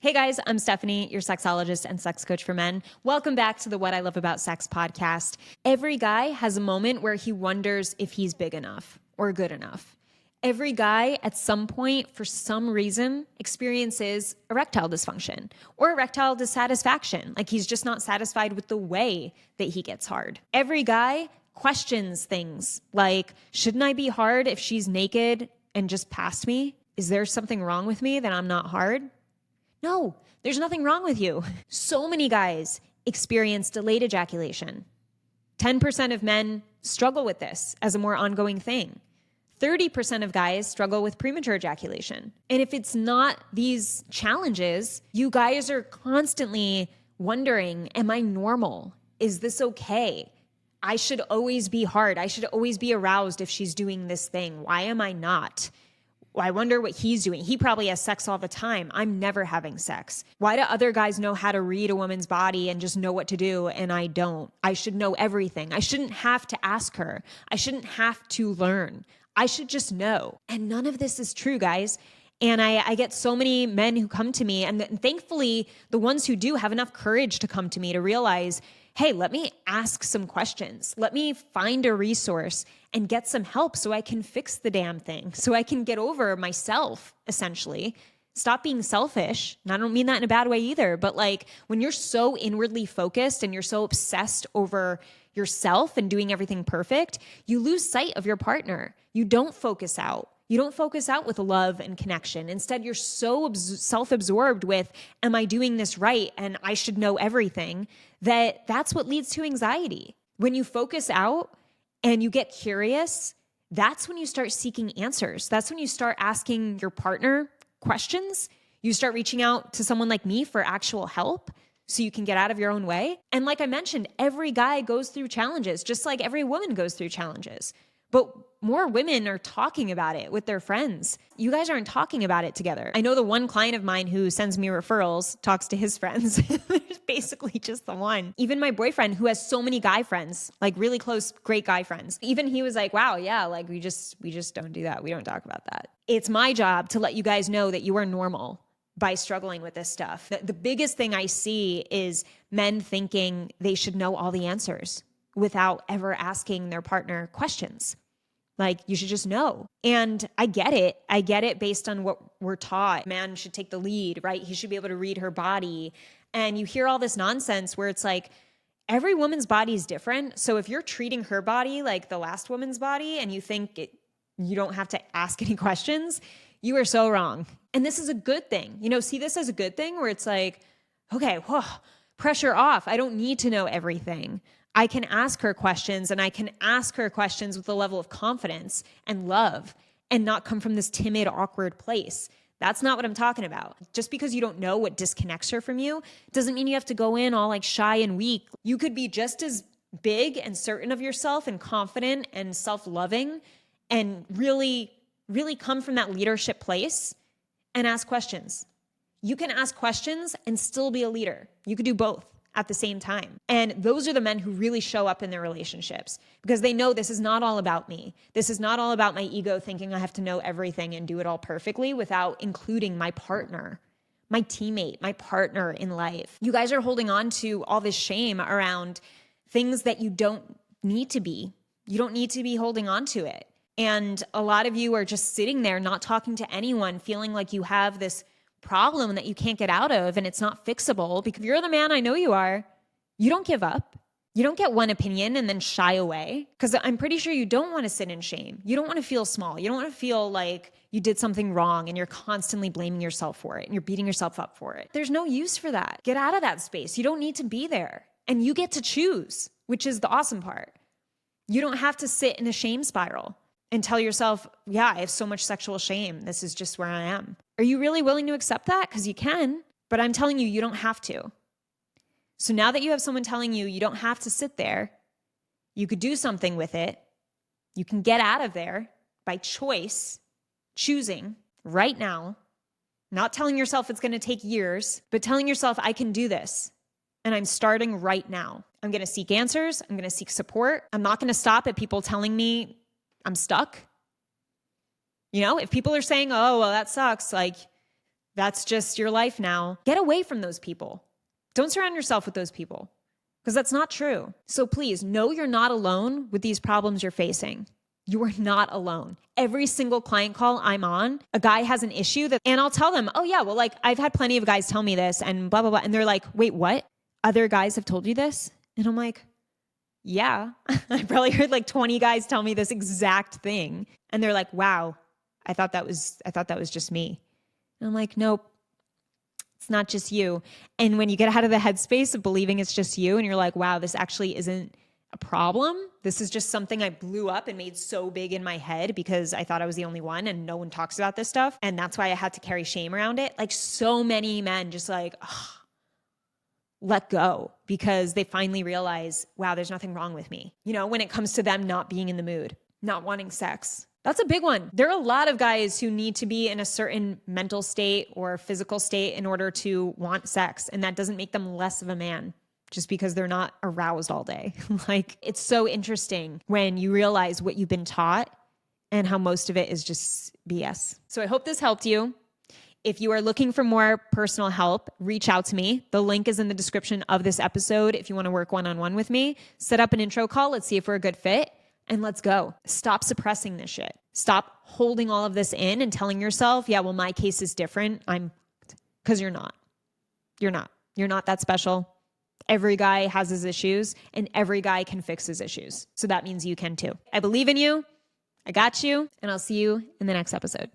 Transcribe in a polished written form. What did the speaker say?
Hey guys, I'm Stephanie, your sexologist and sex coach for men. Welcome back to the What I Love About Sex podcast. Every guy has a moment where he wonders if he's big enough or good enough. Every guy at some point, for some reason, experiences erectile dysfunction or erectile dissatisfaction, like he's just not satisfied with the way that he gets hard. Every guy questions things like, shouldn't I be hard if she's naked and just past me? Is there something wrong with me that I'm not hard? No, there's nothing wrong with you. So many guys experience delayed ejaculation. 10% of men struggle with this as a more ongoing thing. 30% of guys struggle with premature ejaculation. And if it's not these challenges, you guys are constantly wondering, am I normal? Is this okay? I should always be hard. I should always be aroused if she's doing this thing. Why am I not? I wonder what he's doing. He probably has sex all the time. I'm never having sex. Why do other guys know how to read a woman's body and just know what to do and I don't? I should know everything. I shouldn't have to ask her. I shouldn't have to learn. I should just know. And none of this is true, guys. And I get so many men who come to me, and thankfully, the ones who do have enough courage to come to me to realize, hey, let me ask some questions. Let me find a resource and get some help so I can fix the damn thing, so I can get over myself, essentially. Stop being selfish. And I don't mean that in a bad way either, but like when you're so inwardly focused and you're so obsessed over yourself and doing everything perfect, you lose sight of your partner. You don't focus out. You don't focus out with love and connection. Instead, you're so self-absorbed with, am I doing this right? And I should know everything, that's what leads to anxiety. When you focus out and you get curious, that's when you start seeking answers. That's when you start asking your partner questions. You start reaching out to someone like me for actual help so you can get out of your own way. And like I mentioned, every guy goes through challenges, just like every woman goes through challenges. But more women are talking about it with their friends. You guys aren't talking about it together. I know the one client of mine who sends me referrals talks to his friends. There's basically just the one. Even my boyfriend, who has so many guy friends, like really close, great guy friends, even he was like, wow, yeah, like we just don't do that. We don't talk about that. It's my job to let you guys know that you are normal by struggling with this stuff. The biggest thing I see is men thinking they should know all the answers without ever asking their partner questions. Like, you should just know. And I get it. I get it based on what we're taught. Man should take the lead, right? He should be able to read her body. And you hear all this nonsense where it's like, every woman's body is different. So if you're treating her body like the last woman's body and you think you don't have to ask any questions, you are so wrong. And this is a good thing. See this as a good thing where it's like, okay, whoa, pressure off. I don't need to know everything. I can ask her questions, and I can ask her questions with a level of confidence and love and not come from this timid, awkward place. That's not what I'm talking about. Just because you don't know what disconnects her from you doesn't mean you have to go in all like shy and weak. You could be just as big and certain of yourself and confident and self-loving and really, really come from that leadership place and ask questions. You can ask questions and still be a leader. You could do both at the same time. And those are the men who really show up in their relationships because they know this is not all about me. This is not all about my ego thinking I have to know everything and do it all perfectly without including my partner, my teammate, my partner in life. You guys are holding on to all this shame around things that you don't need to be. You don't need to be holding on to it. And a lot of you are just sitting there not talking to anyone, feeling like you have this problem that you can't get out of and it's not fixable. Because if you're the man I know you are, you don't give up. You don't get one opinion and then shy away, because I'm pretty sure you don't want to sit in shame. You don't want to feel small. You don't want to feel like you did something wrong and you're constantly blaming yourself for it and you're beating yourself up for it. There's no use for that. Get out of that space. You don't need to be there. And you get to choose, which is the awesome part. You don't have to sit in a shame spiral and tell yourself, yeah, I have so much sexual shame. This is just where I am. Are you really willing to accept that? Because you can, but I'm telling you, you don't have to. So now that you have someone telling you you don't have to sit there, you could do something with it. You can get out of there by choice, choosing right now, not telling yourself it's going to take years, but telling yourself, I can do this. And I'm starting right now. I'm going to seek answers. I'm going to seek support. I'm not going to stop at people telling me I'm stuck. If people are saying, oh, well, that sucks, like That's just your life now. Get away from those people. Don't surround yourself with those people because that's not true. So please know you're not alone with these problems you're facing. You are not alone. Every single client call I'm on, a guy has an issue and I'll tell them, oh yeah, well, like I've had plenty of guys tell me this and blah, blah, blah. And they're like, wait, what? Other guys have told you this? And I'm like, yeah, I probably heard like 20 guys tell me this exact thing. And they're like, wow, I thought that was just me. And I'm like, nope, it's not just you. And when you get out of the headspace of believing it's just you and you're like, wow, this actually isn't a problem. This is just something I blew up and made so big in my head because I thought I was the only one and no one talks about this stuff. And that's why I had to carry shame around it. Like so many men just like, let go because they finally realize, wow, there's nothing wrong with me. You know, when it comes to them not being in the mood, not wanting sex. That's a big one. There are a lot of guys who need to be in a certain mental state or physical state in order to want sex. And that doesn't make them less of a man just because they're not aroused all day. Like, it's so interesting when you realize what you've been taught and how most of it is just BS. So I hope this helped you. If you are looking for more personal help, reach out to me. The link is in the description of this episode. If you want to work one-on-one with me, set up an intro call. Let's see if we're a good fit and let's go. Stop suppressing this shit. Stop holding all of this in and telling yourself, yeah, well, my case is different. Because you're not. You're not. You're not that special. Every guy has his issues and every guy can fix his issues. So that means you can too. I believe in you. I got you. And I'll see you in the next episode.